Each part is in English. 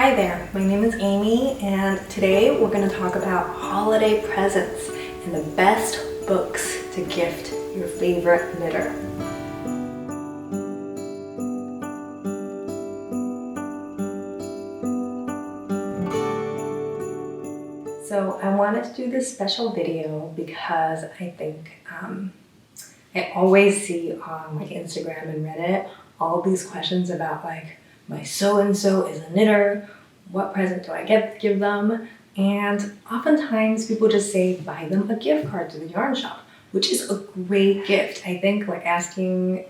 Hi there, my name is Amy, and today we're going to talk about holiday presents and the best books to gift your favorite knitter. So I wanted to do this special video because I think I always see on like Instagram and Reddit all these questions about like, my so-and-so is a knitter, what present do I give them? And oftentimes people just say, buy them a gift card to the yarn shop, which is a great gift. I think like asking a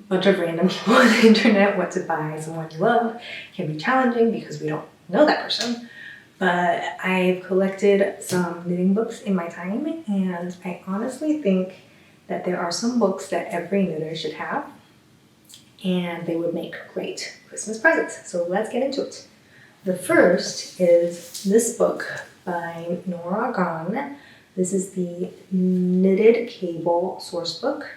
bunch of random people on the internet what to buy someone you love can be challenging because we don't know that person. But I've collected some knitting books in my time, and I honestly think that there are some books that every knitter should have, and they would make great Christmas presents. So let's get into it. The first is this book by Norah Gaughn. This is the Knitted Cable Sourcebook.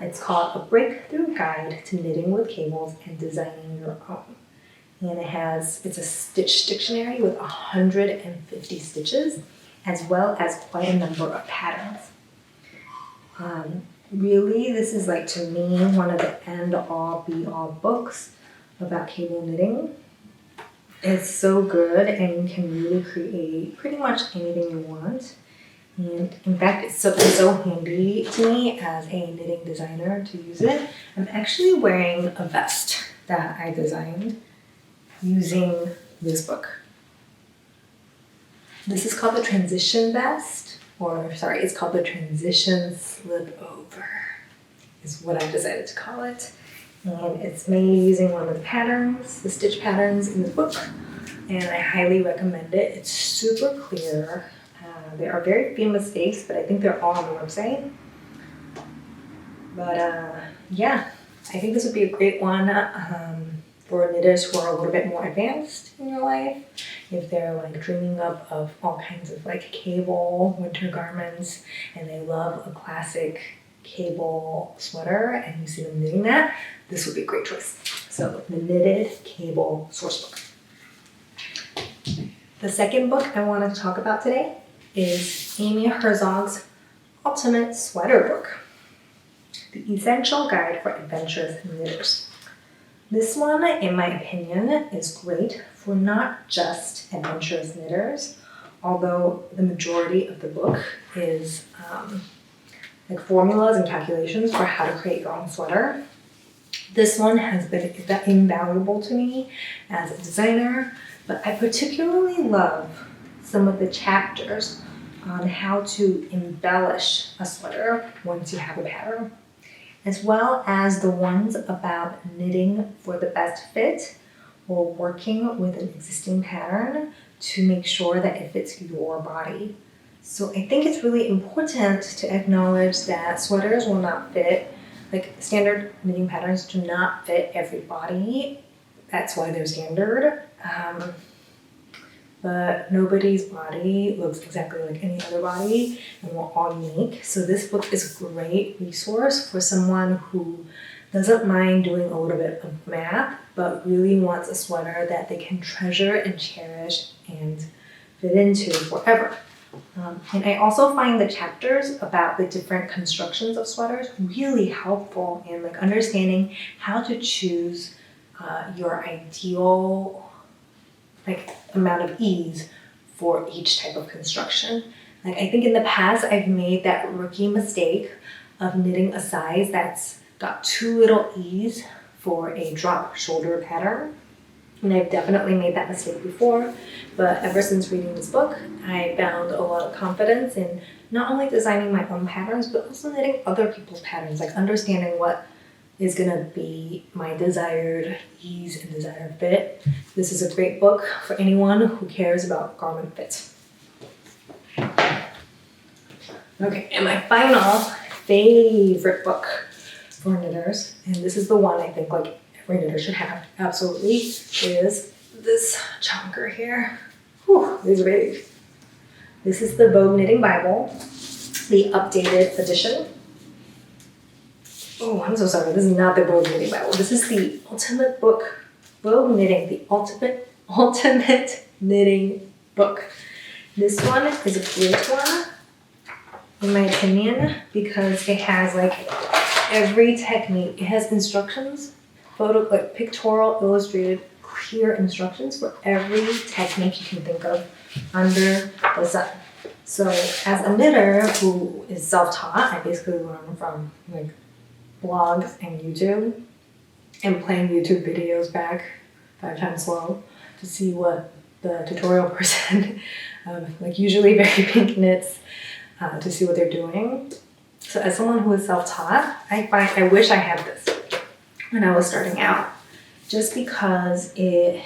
It's called A Breakthrough Guide to Knitting with Cables and Designing Your Own. And it's a stitch dictionary with 150 stitches, as well as quite a number of patterns. Really, this is like, to me, one of the end-all, be-all books about cable knitting. It's so good, and you can really create pretty much anything you want. And in fact, it's so handy to me as a knitting designer to use it. I'm actually wearing a vest that I designed using this book. This is called the Transition Vest. It's called the Transition Slipover, is what I've decided to call it. And it's made using one of the patterns, the stitch patterns in the book, and I highly recommend it. It's super clear. There are very few mistakes, but I think they're all on the website. But yeah, I think this would be a great one for knitters who are a little bit more advanced in your life. If they're like dreaming up of all kinds of like cable winter garments and they love a classic cable sweater and you see them knitting that, this would be a great choice. So the Knitted Cable Sourcebook. The second book I want to talk about today is Aimee Herzog's Ultimate Sweater Book, The Essential Guide for Adventurous Knitters. This one, in my opinion, is great for not just adventurous knitters, although the majority of the book is like formulas and calculations for how to create your own sweater. This one has been invaluable to me as a designer, but I particularly love some of the chapters on how to embellish a sweater once you have a pattern, as well as the ones about knitting for the best fit or working with an existing pattern to make sure that it fits your body. So I think it's really important to acknowledge that sweaters will not fit, like standard knitting patterns do not fit every body. That's why they're standard. But nobody's body looks exactly like any other body, and we're all unique. So this book is a great resource for someone who doesn't mind doing a little bit of math, but really wants a sweater that they can treasure and cherish and fit into forever. And I also find the chapters about the different constructions of sweaters really helpful in like understanding how to choose your ideal like amount of ease for each type of construction. Like I think in the past I've made that rookie mistake of knitting a size that's got too little ease for a drop shoulder pattern. And I've definitely made that mistake before, but ever since reading this book, I found a lot of confidence in not only designing my own patterns, but also knitting other people's patterns, like understanding what is gonna be my desired ease and desired fit. This is a great book for anyone who cares about garment fit. Okay, and my final favorite book for knitters, and this is the one I think like every knitter should have, absolutely, is this chunker here. Whew, these are big. This is the Vogue Knitting Bible, the updated edition. Oh, I'm so sorry. This is not the Vogue Knitting Bible. This is the Ultimate Book Vogue Knitting, the ultimate knitting book. This one is a great one, in my opinion, because it has like every technique. It has instructions, like pictorial, illustrated, clear instructions for every technique you can think of under the sun. So as a knitter who is self-taught, I basically learn from like blogs and YouTube and playing YouTube videos back 5 times slow to see what the tutorial person, like usually very pink knits, to see what they're doing. So as someone who is self-taught, I wish I had this when I was starting out, just because it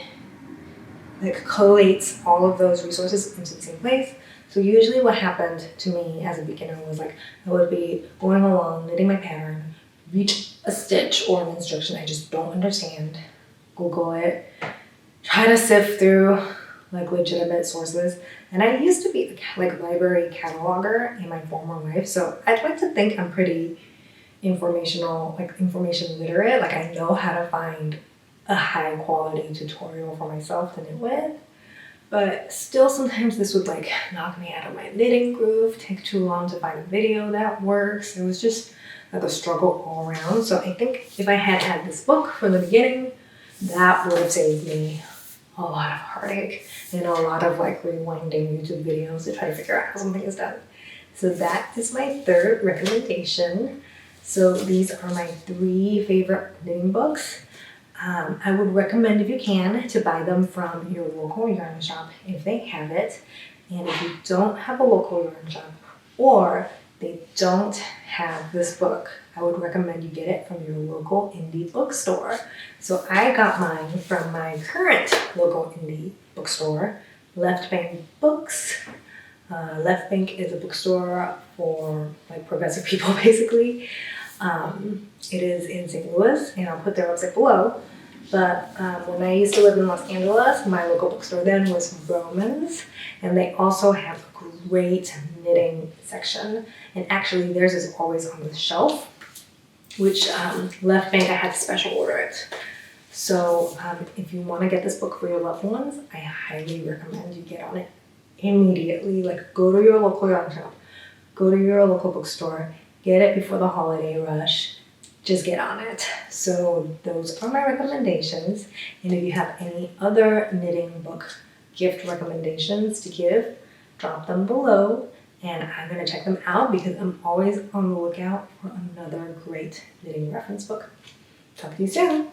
like collates all of those resources into the same place. So usually what happened to me as a beginner was like, I would be going along, knitting my pattern, reach a stitch or an instruction I just don't understand, Google it, try to sift through like legitimate sources. And I used to be like a library cataloger in my former life, so I'd like to think I'm pretty informational, like information literate. Like I know how to find a high quality tutorial for myself to knit with. But still sometimes this would like knock me out of my knitting groove, take too long to find a video that works. It was just like a struggle all around. So I think if I had had this book from the beginning, that would have saved me a lot of heartache and a lot of like rewinding YouTube videos to try to figure out how something is done. So that is my third recommendation. So these are my 3 favorite knitting books. I would recommend, if you can, to buy them from your local yarn shop if they have it. And if you don't have a local yarn shop or they don't have this book, I would recommend you get it from your local indie bookstore. So I got mine from my current local indie bookstore, Left Bank Books. Left Bank is a bookstore for like progressive people, basically. It is in St. Louis, and I'll put their website below. But when I used to live in Los Angeles, my local bookstore then was Vroman's, and they also have a great knitting section. And actually theirs is always on the shelf, which Left Bank, I had to special order it. So if you want to get this book for your loved ones, I highly recommend you get on it immediately. Like go to your local yarn shop, go to your local bookstore, get it before the holiday rush. Just get on it. So those are my recommendations. And if you have any other knitting book gift recommendations to give, drop them below and I'm going to check them out because I'm always on the lookout for another great knitting reference book. Talk to you soon.